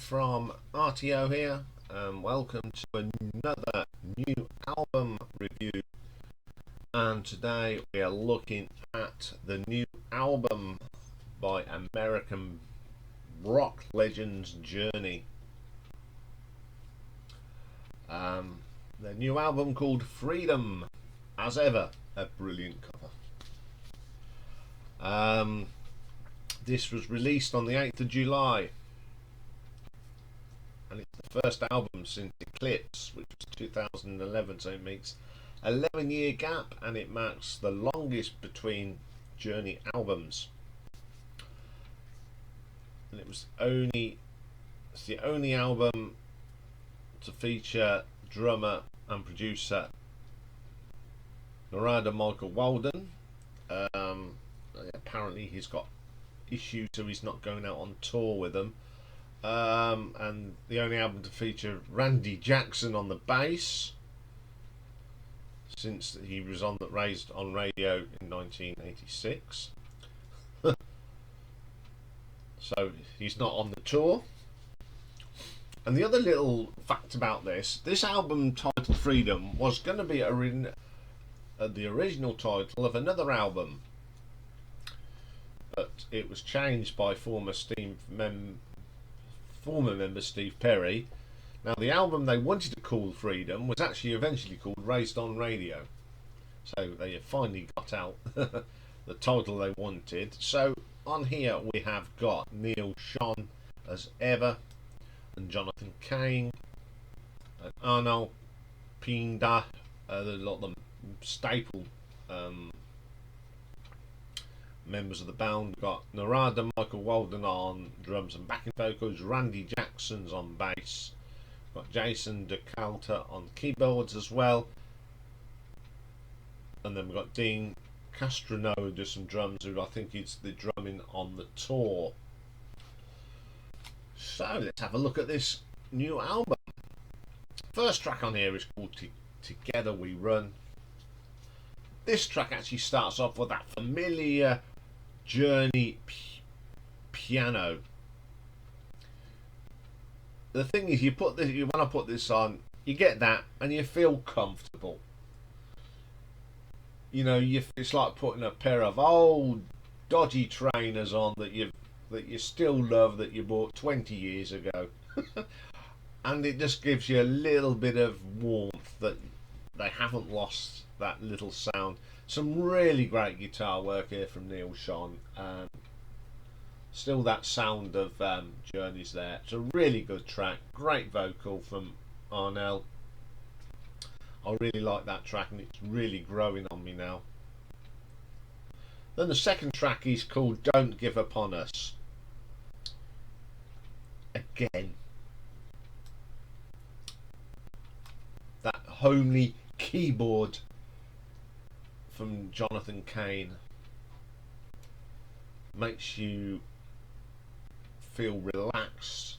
from RTO here, and welcome to another new album review. And today we are looking at the new album by American rock legends Journey. Their new album called Freedom, as ever, a brilliant cover. This was released on the 8th of July. And it's the first album since Eclipse, which was 2011, so it makes 11-year gap, and it marks the longest between Journey albums. And it's the only album to feature drummer and producer Narada Michael Walden. Apparently he's got issues, so he's not going out on tour with them. And the only album to feature Randy Jackson on the bass, since he was raised on radio in 1986. So he's not on the tour. And the other little fact about this album titled Freedom was going to be the original title of another album, but it was changed by former member Steve Perry. Now, the album they wanted to call Freedom was actually eventually called Raised on Radio. So they finally got out the title they wanted. So on here we have got Neil Schon as ever, and Jonathan Cain, and Arno Pinda, a lot of them staple members of the band. We've got Narada Michael Walden on drums and backing vocals, Randy Jackson's on bass, we've got Jason DeCalta on keyboards as well, and then we've got Dean Castroneau who does some drums, who I think is the drumming on the tour. So let's have a look at this new album. First track on here is called Together We Run. This track actually starts off with that familiar Journey piano. The thing is, when I put this on, you get that and you feel comfortable. You know, it's like putting a pair of old dodgy trainers on that you still love, that you bought 20 years ago. And it just gives you a little bit of warmth that they haven't lost that little sound. Some really great guitar work here from Neil Schon. Still that sound of Journey's there. It's a really good track. Great vocal from Arnell. I really like that track, and it's really growing on me now. Then the second track is called Don't Give Up On Us. Again, that homely keyboard from Jonathan Cain makes you feel relaxed,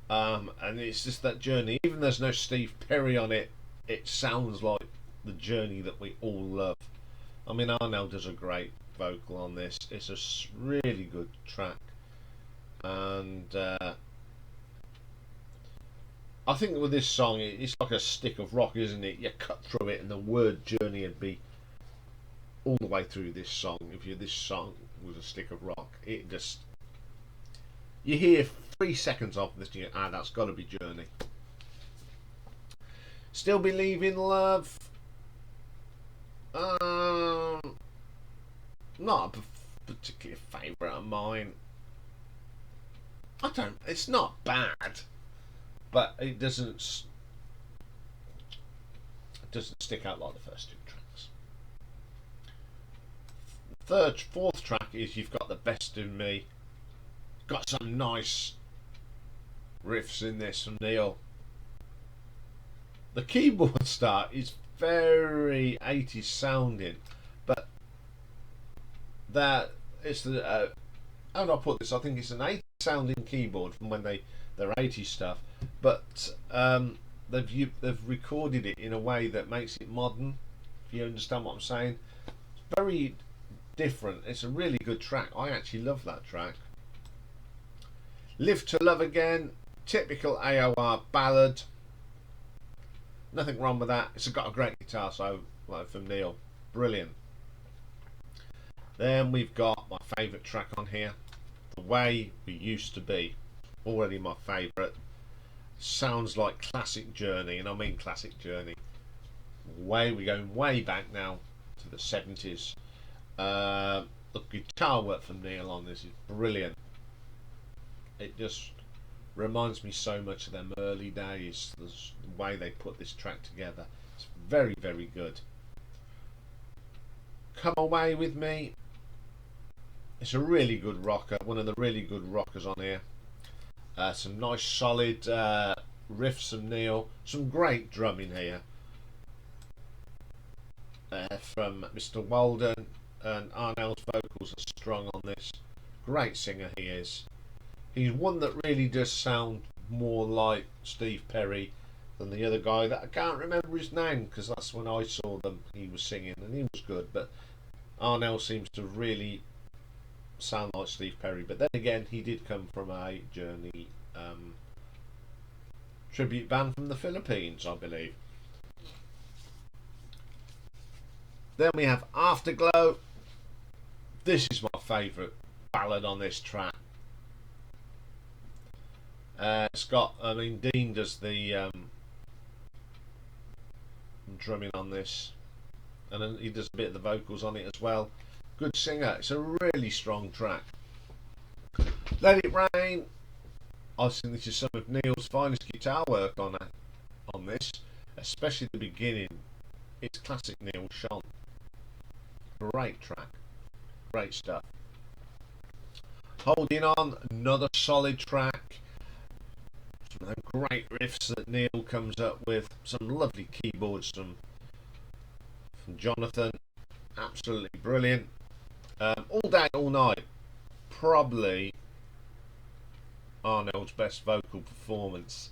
and it's just that Journey. Even there's no Steve Perry on it, it sounds like the Journey that we all love. I mean, Arnell does a great vocal on this. It's a really good track, and I think with this song, it's like a stick of rock, isn't it? You cut through it and the word Journey would be all the way through this song. If this song was a stick of rock, it just, you hear 3 seconds of this, you go, that's got to be Journey. Still Believe in Love. Not a particular favourite of mine. It's not bad, but it doesn't stick out like the first two tracks. Fourth track is You've Got the Best in Me. Got some nice riffs in this from Neil. The keyboard start is very 80s sounding, but that it's the how do I put this? I think it's an 80s sounding keyboard from when their 80s stuff, but they've recorded it in a way that makes it modern, if you understand what I'm saying. It's very different. It's a really good track. I actually love that track. Live to Love Again, typical AOR ballad. Nothing wrong with that. It's got a great guitar solo from Neil. Brilliant. Then we've got my favourite track on here, The Way We Used to Be. Already my favourite. Sounds like classic Journey, and I mean classic Journey. We're going way back now to the 70s. The guitar work from Neil on this is brilliant. It just reminds me so much of them early days. The way they put this track together. It's very, very good. Come Away With Me. It's a really good rocker. One of the really good rockers on here. Some nice solid riffs from Neil. Some great drumming here. From Mr. Walden, and Arnell's vocals are strong on this. Great singer he is. He's one that really does sound more like Steve Perry than the other guy that I can't remember his name, because that's when I saw them he was singing and he was good, but Arnell seems to really sound like Steve Perry. But then again, he did come from a Journey tribute band from the Philippines, I believe. Then we have Afterglow. This is my favourite ballad on this track. It's got, I mean, Dean does the drumming on this, and then he does a bit of the vocals on it as well. Good singer. It's a really strong track. Let It Rain. I think this is some of Neil's finest guitar work on this, especially the beginning. It's classic Neil Sean. Great track, great stuff. Holding On, another solid track. Some of them great riffs that Neil comes up with. Some lovely keyboards from Jonathan. Absolutely brilliant. All Day, All Night. Probably Arnold's best vocal performance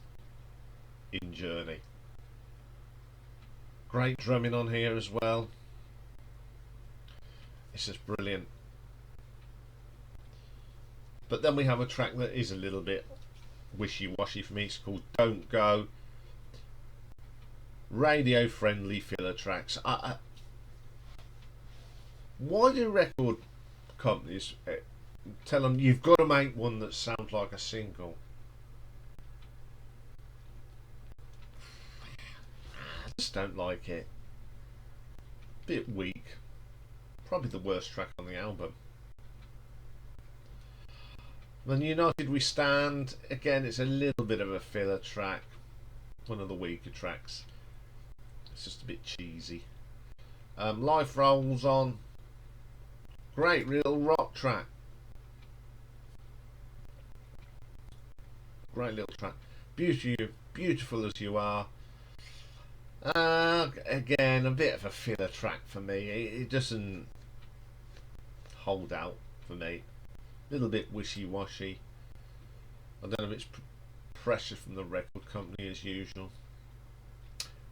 in Journey. Great drumming on here as well. It's just brilliant. But then we have a track that is a little bit wishy-washy for me. It's called Don't Go. Radio friendly filler tracks. Why do record companies tell them you've got to make one that sounds like a single? I just don't like it. Bit weak. Probably the worst track on the album. Then United We Stand. Again, it's a little bit of a filler track. One of the weaker tracks. It's just a bit cheesy. Life Rolls On. Great real rock track. Great little track. Beautiful As You Are. Again, a bit of a filler track for me. It doesn't hold out for me. A little bit wishy-washy. I don't know if it's pressure from the record company as usual.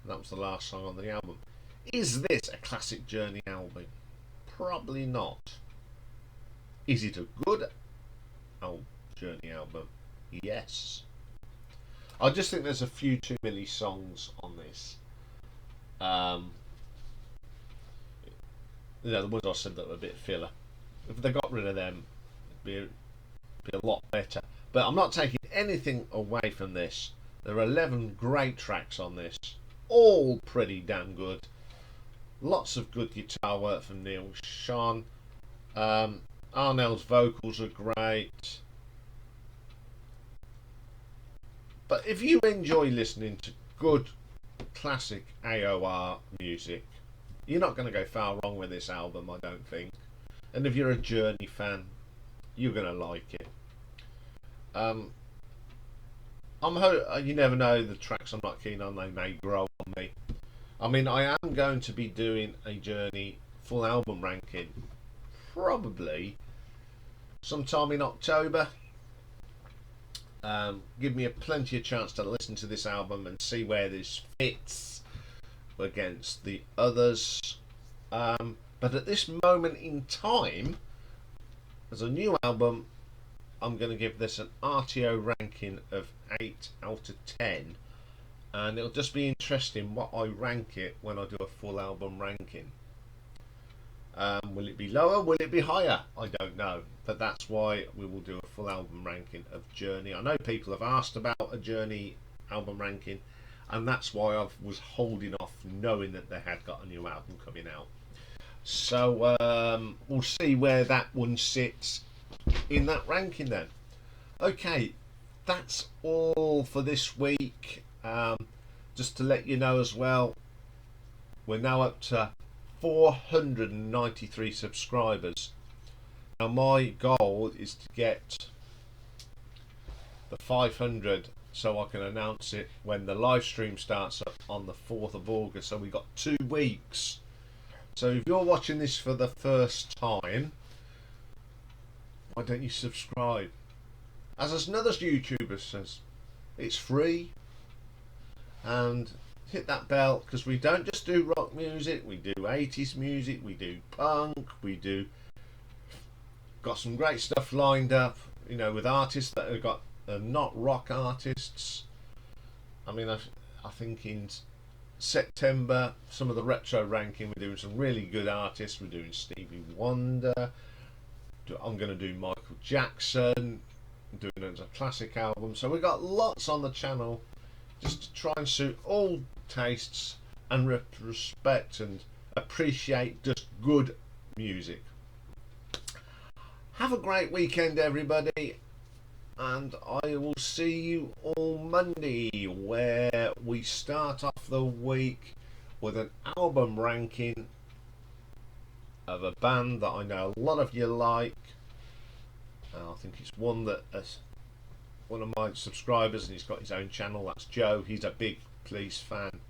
And that was the last song on the album. Is this a classic Journey album? Probably not. Is it a good old Journey album? Yes. I just think there's a few too many songs on this. The ones I said that were a bit filler. If they got rid of them, it'd be a lot better. But I'm not taking anything away from this. There are 11 great tracks on this, all pretty damn good. Lots of good guitar work from Neil Sean. Arnell's vocals are great. But if you enjoy listening to good classic AOR music, you're not going to go far wrong with this album, I don't think. And if you're a Journey fan, you're going to like it. You never know, the tracks I'm not keen on, they may grow on me. I mean, I am going to be doing a Journey full album ranking probably sometime in October. Give me plenty of chance to listen to this album and see where this fits against the others. But at this moment in time, as a new album, I'm going to give this an RTO ranking of 8 out of 10, and it'll just be interesting what I rank it when I do a full album ranking. Will it be lower? Will it be higher? I don't know, but that's why we will do a full album ranking of Journey. I know people have asked about a Journey album ranking, and that's why I was holding off, knowing that they had got a new album coming out. So we'll see where that one sits in that ranking then. Okay, that's all for this week. Just to let you know as well, we're now up to 493 subscribers. Now my goal is to get the 500 so I can announce it when the live stream starts up on the 4th of August. So we've got 2 weeks. So if you're watching this for the first time, why don't you subscribe? As another YouTuber says, it's free. And hit that bell, because we don't just do rock music, we do 80s music, we do punk, got some great stuff lined up, you know, with artists that have got not rock artists. I mean, I think in September, some of the retro ranking, we're doing some really good artists. We're doing Stevie Wonder, I'm going to do Michael Jackson, I'm doing it as a classic album. So we've got lots on the channel, just to try and suit all tastes and respect and appreciate just good music. Have a great weekend, everybody, and I will see you all Monday, where we start off the week with an album ranking of a band that I know a lot of you like. I think it's one that one of my subscribers, and he's got his own channel, that's Joe. He's a big Police fan.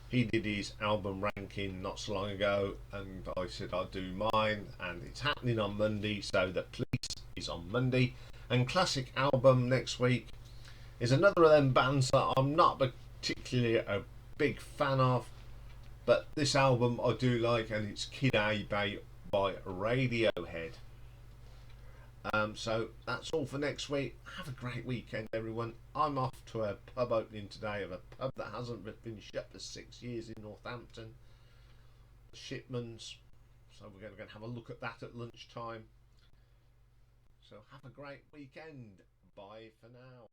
He did his album ranking not so long ago, and I said I'd do mine, and it's happening on Monday. So the Police is on Monday, and Classic Album next week is another of them bands that I'm not particularly a big fan of, but this album I do like, and it's Kid A by Radiohead. So that's all for next week. Have a great weekend, everyone. I'm off to a pub opening today of a pub that hasn't been shut for 6 years in Northampton, Shipmans. So we're going to have a look at that at lunchtime. So have a great weekend. Bye for now.